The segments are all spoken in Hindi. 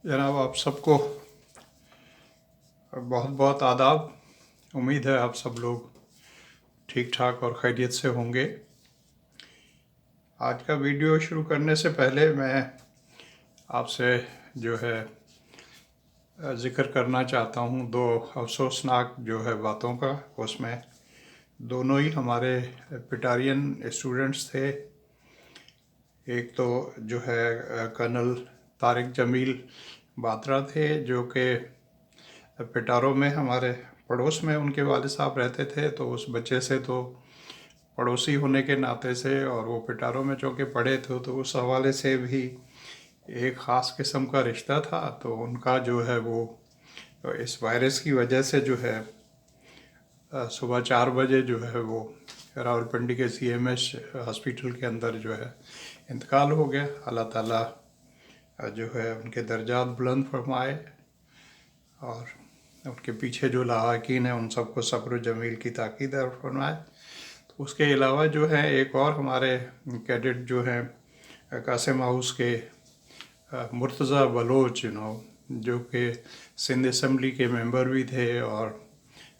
जनाब, आप सबको बहुत बहुत आदाब। उम्मीद है आप सब लोग ठीक ठाक और खैरियत से होंगे। आज का वीडियो शुरू करने से पहले मैं आपसे जो है ज़िक्र करना चाहता हूँ दो अफसोसनाक जो है बातों का। उसमें दोनों ही हमारे पिटारियन स्टूडेंट्स थे। एक तो जो है कर्नल तारिक जमील बात्रा थे, जो कि पिटारो में हमारे पड़ोस में उनके वालिद साहब रहते थे। तो उस बच्चे से तो पड़ोसी होने के नाते से, और वो पिटारो में चूँकि पढ़े थे, तो उस हवाले से भी एक ख़ास किस्म का रिश्ता था। तो उनका जो है वो इस वायरस की वजह से जो है सुबह 4 बजे जो है वो रावलपिंडी के CMS हॉस्पिटल के अंदर जो है इंतकाल हो गया। अल्लाह ताला जो है उनके दर्जात बुलंद फरमाए और उनके पीछे जो लाहाकीन है उन सबको सब्र जमील की ताकीद फरमाए। तो उसके अलावा जो है एक और हमारे कैडेट जो हैं कासिम हाउस के मुर्तज़ा बलोच, जो कि सिंध असम्बली के मेंबर भी थे और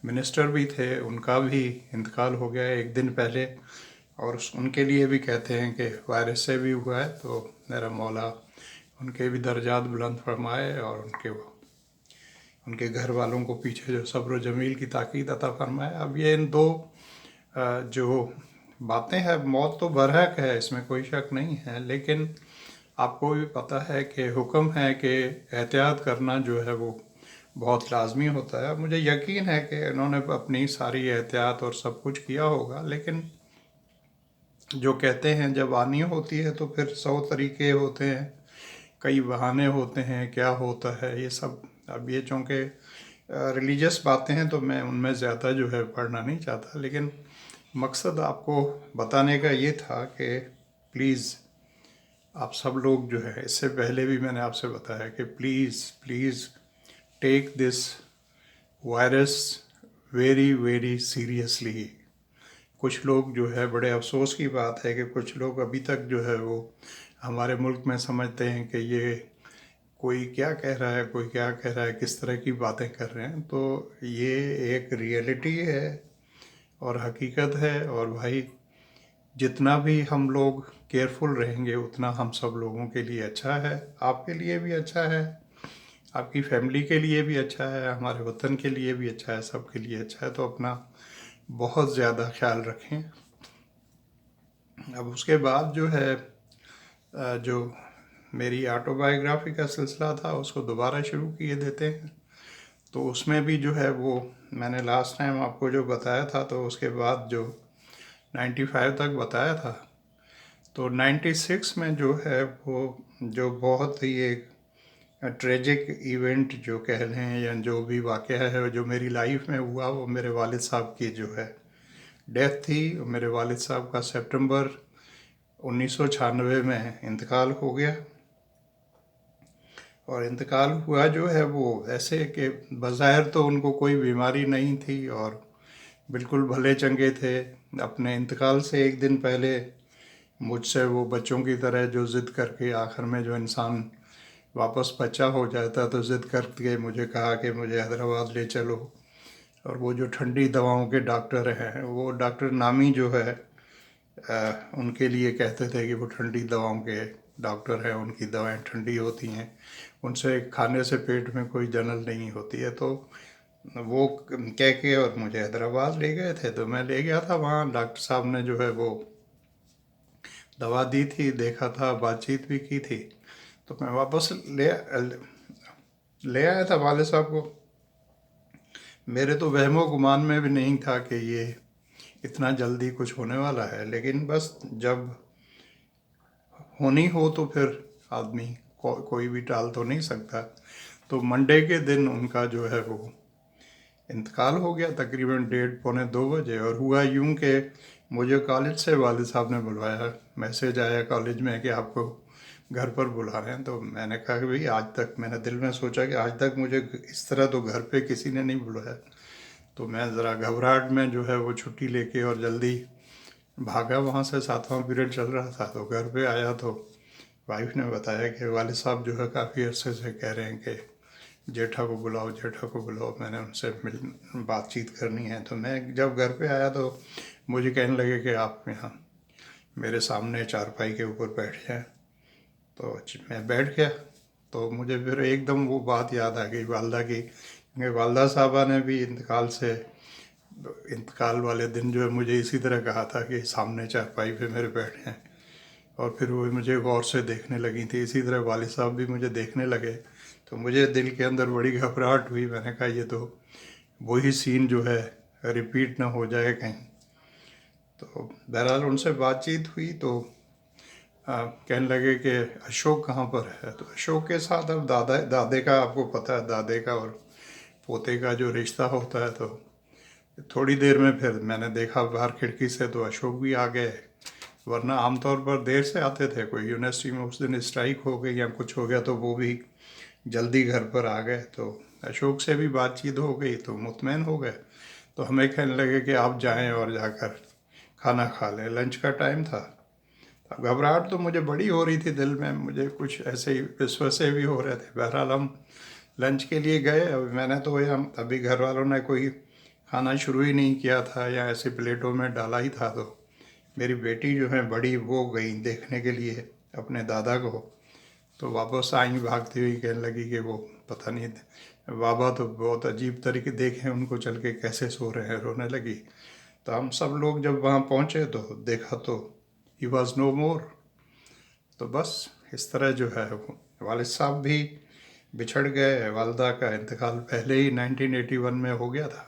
मिनिस्टर भी थे, उनका भी इंतकाल हो गया एक दिन पहले। और उनके लिए भी कहते हैं कि वायरस से भी हुआ है। तो मेरा मौला उनके भी दर्जात बुलंद फरमाए और उनके घर वालों को पीछे जो सब्र जमील की ताकीद अता फरमाए। अब ये इन दो जो बातें हैं, मौत तो बरहक है, इसमें कोई शक नहीं है, लेकिन आपको भी पता है कि हुक्म है कि एहतियात करना जो है वो बहुत लाजमी होता है। मुझे यकीन है कि इन्होंने अपनी सारी एहतियात और सब कुछ किया होगा, लेकिन जो कहते हैं जब आनी होती है तो फिर 100 तरीके होते हैं, कई बहाने होते हैं, क्या होता है ये सब। अब ये चूँकि रिलीजियस बातें हैं तो मैं उनमें ज़्यादा जो है पढ़ना नहीं चाहता, लेकिन मकसद आपको बताने का ये था कि प्लीज़ आप सब लोग जो है, इससे पहले भी मैंने आपसे बताया कि please please take this virus very very seriously. कुछ लोग जो है, बड़े अफसोस की बात है कि कुछ लोग अभी तक जो है वो हमारे मुल्क में समझते हैं कि ये कोई क्या कह रहा है, कोई क्या कह रहा है, किस तरह की बातें कर रहे हैं। तो ये एक रियलिटी है और हकीकत है। और भाई, जितना भी हम लोग केयरफुल रहेंगे उतना हम सब लोगों के लिए अच्छा है। आपके लिए भी अच्छा है, आपकी फैमिली के लिए भी अच्छा है, हमारे वतन के लिए भी अच्छा है, सबके लिए अच्छा है। तो अपना बहुत ज़्यादा ख्याल रखें। अब उसके बाद जो है जो मेरी ऑटोबायोग्राफी का सिलसिला था उसको दोबारा शुरू किए देते हैं। तो उसमें भी जो है वो मैंने लास्ट टाइम आपको जो बताया था, तो उसके बाद जो 95 तक बताया था, तो 96 में जो है वो जो बहुत ही एक ट्रेजिक इवेंट जो कह लें या जो भी वाक़या है जो मेरी लाइफ में हुआ, वो मेरे वालिद साहब की जो है डेथ थी। मेरे वालिद साहब का सितंबर 1996 में इंतकाल हो गया। और इंतकाल हुआ जो है वो ऐसे कि बज़ाहिर तो उनको कोई बीमारी नहीं थी और बिल्कुल भले चंगे थे। अपने इंतकाल से एक दिन पहले मुझसे वो बच्चों की तरह जो ज़िद करके, आखिर में जो इंसान वापस बच्चा हो जाता तो ज़िद करके मुझे कहा कि मुझे हैदराबाद ले चलो। और वो जो ठंडी दवाओं के डॉक्टर हैं, वो डॉक्टर नामी जो है उनके लिए कहते थे कि वो ठंडी दवाओं के डॉक्टर हैं, उनकी दवाएं ठंडी होती हैं, उनसे खाने से पेट में कोई जलन नहीं होती है। तो वो कह के और मुझे हैदराबाद ले गए थे। तो मैं ले गया था वहाँ, डॉक्टर साहब ने जो है वो दवा दी थी, देखा था, बातचीत भी की थी। तो मैं वापस ले आया था वाले साहब को। मेरे तो वहमो गुमान में भी नहीं था कि ये इतना जल्दी कुछ होने वाला है, लेकिन बस जब होनी हो तो फिर आदमी कोई भी टाल तो नहीं सकता। तो मंडे के दिन उनका जो है वो इंतकाल हो गया तकरीबन 1:30-2 बजे। और हुआ यूं कि मुझे कॉलेज से वालिद साहब ने बुलवाया, मैसेज आया कॉलेज में कि आपको घर पर बुला रहे हैं। तो मैंने कहा कि भाई, आज तक मैंने दिल में सोचा कि आज तक मुझे इस तरह तो घर पे किसी ने नहीं बुलाया। तो मैं ज़रा घबराहट में जो है वो छुट्टी लेके और जल्दी भागा वहाँ से। 7वां पीरियड चल रहा था, तो घर पे आया तो वाइफ ने बताया कि वालिद साहब जो है काफ़ी अरसे से कह रहे हैं कि जेठा को बुलाओ, जेठा को बुलाओ, मैंने उनसे बातचीत करनी है। तो मैं जब घर पे आया तो मुझे कहने लगे कि आप यहाँ मेरे सामने चारपाई के ऊपर बैठ जाएं। तो मैं बैठ गया। तो मुझे फिर एकदम वो बात याद आ गई वालदा की, क्योंकि वालदा साहबा ने भी इंतकाल वाले दिन जो है मुझे इसी तरह कहा था कि सामने चारपाई पे मेरे बैठे हैं, और फिर वो मुझे गौर से देखने लगी थी। इसी तरह वालिद साहब भी मुझे देखने लगे, तो मुझे दिल के अंदर बड़ी घबराहट हुई। मैंने कहा ये तो वही सीन जो है रिपीट ना हो जाए कहीं। तो बहरहाल उनसे बातचीत हुई तो कहने लगे कि अशोक कहाँ पर है। तो अशोक के साथ अब दादे का आपको पता है, दादे का और पोते का जो रिश्ता होता है। तो थोड़ी देर में फिर मैंने देखा बाहर खिड़की से तो अशोक भी आ गए, वरना आमतौर पर देर से आते थे। कोई यूनिवर्सिटी में उस दिन स्ट्राइक हो गई या कुछ हो गया तो वो भी जल्दी घर पर आ गए। तो अशोक से भी बातचीत हो गई तो मुतमईन हो गए। तो हमें कहने लगे कि आप जाएं और जाकर खाना खा लें, लंच का टाइम था। अब घबराहट तो मुझे बड़ी हो रही थी दिल में, मुझे कुछ ऐसे ही विश्वसे भी हो रहे थे। बहरहाल हम लंच के लिए गए। अभी मैंने तो हम अभी घर वालों ने कोई खाना शुरू ही नहीं किया था या ऐसे प्लेटों में डाला ही था। तो मेरी बेटी जो है बड़ी, वो गई देखने के लिए अपने दादा को। तो वापस आई भागती हुई, कहने लगी कि वो पता नहीं बाबा तो बहुत अजीब तरीके देखे उनको चल के कैसे सो रहे हैं, रोने लगी। तो हम सब लोग जब वहाँ पहुँचे तो देखा तो ही वॉज नो मोर। तो बस इस तरह जो है वालिद साहब भी बिछड़ गए। वालदा का इंतकाल पहले ही 1981 में हो गया था।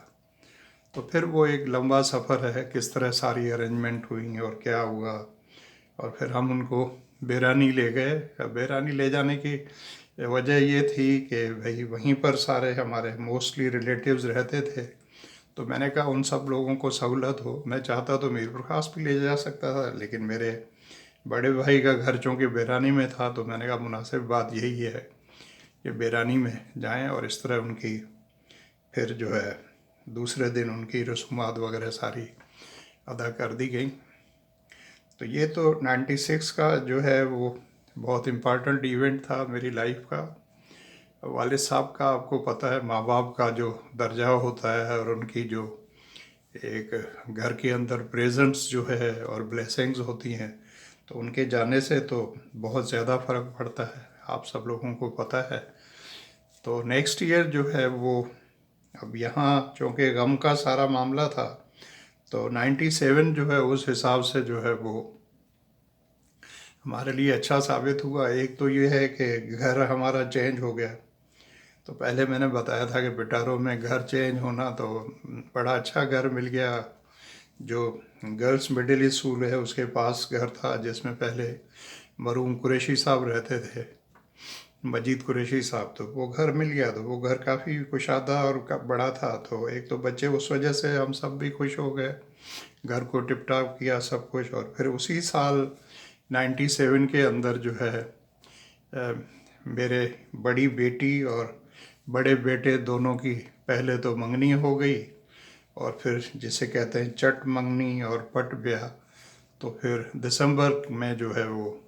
तो फिर वो एक लंबा सफ़र है, किस तरह सारी अरेंजमेंट हुई और क्या हुआ। और फिर हम उनको बेरानी ले गए। बेरानी ले जाने की वजह ये थी कि भाई वहीं पर सारे हमारे मोस्टली रिलेटिव्स रहते थे। तो मैंने कहा उन सब लोगों को सहूलत हो। मैं चाहता तो मीरपुर खास भी ले जा सकता था, लेकिन मेरे बड़े भाई का घर चूँकि बेरानी में था तो मैंने कहा मुनासिब बात यही है कि बेरानी में जाएं। और इस तरह उनकी फिर जो है दूसरे दिन उनकी रसूमात वगैरह सारी अदा कर दी गई। तो ये तो 96 का जो है वो बहुत इम्पॉर्टेंट इवेंट था मेरी लाइफ का। वालिद साहब का आपको पता है माँ बाप का जो दर्जा होता है और उनकी जो एक घर के अंदर प्रेजेंस जो है और ब्लेसिंग्स होती हैं, तो उनके जाने से तो बहुत ज़्यादा फ़र्क पड़ता है, आप सब लोगों को पता है। तो नेक्स्ट ईयर जो है वो, अब यहाँ चूँकि गम का सारा मामला था तो 97 जो है उस हिसाब से जो है वो हमारे लिए अच्छा साबित हुआ। एक तो ये है कि घर हमारा चेंज हो गया। तो पहले मैंने बताया था कि पिटारो में घर चेंज होना, तो बड़ा अच्छा घर मिल गया। जो गर्ल्स मिडिल स्कूल है उसके पास घर था जिसमें पहले मरूम कुरैशी साहब रहते थे, मजीद कुरैशी साहब। तो वो घर मिल गया। तो वो घर काफ़ी कुशादा और बड़ा था। तो एक तो बच्चे उस वजह से हम सब भी खुश हो गए, घर को टिप टाप किया सब कुछ। और फिर उसी साल 97 के अंदर जो है मेरे बड़ी बेटी और बड़े बेटे दोनों की पहले तो मंगनी हो गई, और फिर जिसे कहते हैं चट मंगनी और पट ब्याह। तो फिर दिसंबर में जो है वो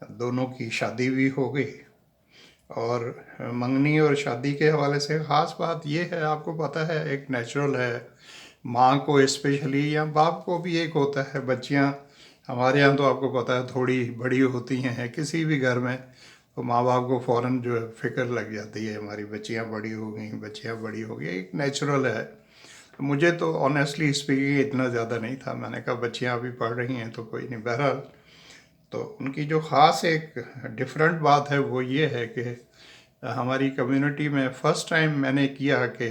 दोनों की शादी भी हो गई। और मंगनी और शादी के हवाले से ख़ास बात ये है, आपको पता है एक नेचुरल है, माँ को स्पेशली या बाप को भी एक होता है। बच्चियाँ हमारे यहाँ तो आपको पता है थोड़ी बड़ी होती हैं किसी भी घर में, तो माँ बाप को फ़ौरन जो है फ़िक्र लग जाती है, हमारी बच्चियाँ बड़ी हो गई, बच्चियाँ बड़ी हो गई, एक नेचुरल है। मुझे तो ऑनेस्टली स्पीकिंग इतना ज़्यादा नहीं था, मैंने कहा बच्चियाँ अभी पढ़ रही हैं तो कोई नहीं। बहरहाल तो उनकी जो ख़ास एक डिफरेंट बात है वो ये है कि हमारी कम्युनिटी में फ़र्स्ट टाइम मैंने किया कि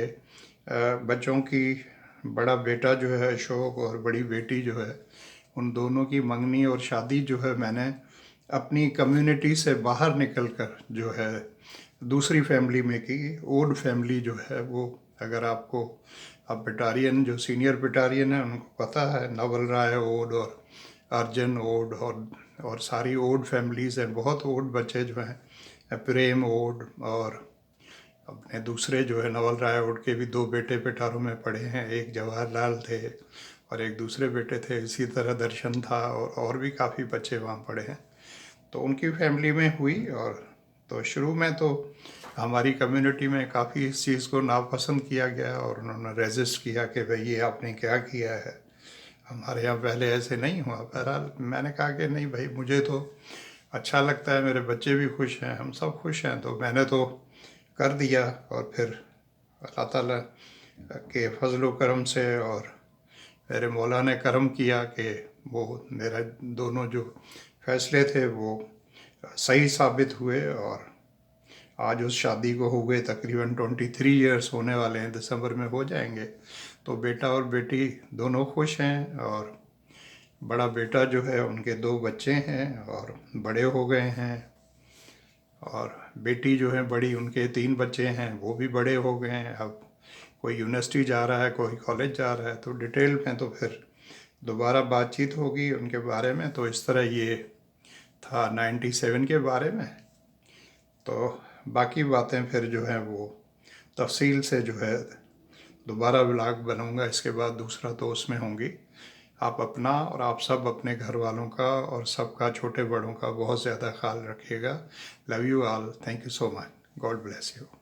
बच्चों की, बड़ा बेटा जो है अशोक और बड़ी बेटी जो है, उन दोनों की मंगनी और शादी जो है मैंने अपनी कम्युनिटी से बाहर निकल कर जो है दूसरी फैमिली में की। ओड फैमिली जो है वो, अगर आपको, आप पिटारियन जो सीनियर पिटारियन है उनको पता है, नवल राय ओड और अर्जन ओड और सारी ओड फैमिलीज़ हैं। बहुत ओड बच्चे जो हैं, प्रेम ओड और अपने दूसरे जो है नवल राय ओड के भी दो बेटे पिटारों में पढ़े हैं, एक जवाहरलाल थे और एक दूसरे बेटे थे। इसी तरह दर्शन था और भी काफ़ी बच्चे वहाँ पढ़े हैं। तो उनकी फैमिली में हुई। और तो शुरू में तो हमारी कम्युनिटी में काफ़ी इस चीज़ को नापसंद किया गया और उन्होंने रेजिस्ट किया कि भाई ये आपने क्या किया है, हमारे यहाँ पहले ऐसे नहीं हुआ। बहरहाल मैंने कहा कि नहीं भाई, मुझे तो अच्छा लगता है, मेरे बच्चे भी खुश हैं, हम सब खुश हैं, तो मैंने तो कर दिया। और फिर अल्लाह ताला के फजल करम से और मेरे मौला ने करम किया कि वो मेरा दोनों जो फैसले थे वो सही साबित हुए। और आज उस शादी को हो गए तकरीबन 23 ईयर्स होने वाले हैं, दिसंबर में हो जाएंगे। तो बेटा और बेटी दोनों खुश हैं। और बड़ा बेटा जो है, उनके 2 बच्चे हैं और बड़े हो गए हैं। और बेटी जो है बड़ी, उनके 3 बच्चे हैं, वो भी बड़े हो गए हैं। अब कोई यूनिवर्सिटी जा रहा है, कोई कॉलेज जा रहा है। तो डिटेल में तो फिर दोबारा बातचीत होगी उनके बारे में। तो इस तरह ये था 97 के बारे में। तो बाकी बातें फिर जो है वो तफसील से जो है दोबारा व्लॉग बनाऊंगा इसके बाद दूसरा, तो उसमें होंगी। आप अपना और आप सब अपने घर वालों का और सबका, छोटे बड़ों का बहुत ज़्यादा ख्याल रखिएगा। Love you all, thank you so much, God bless you.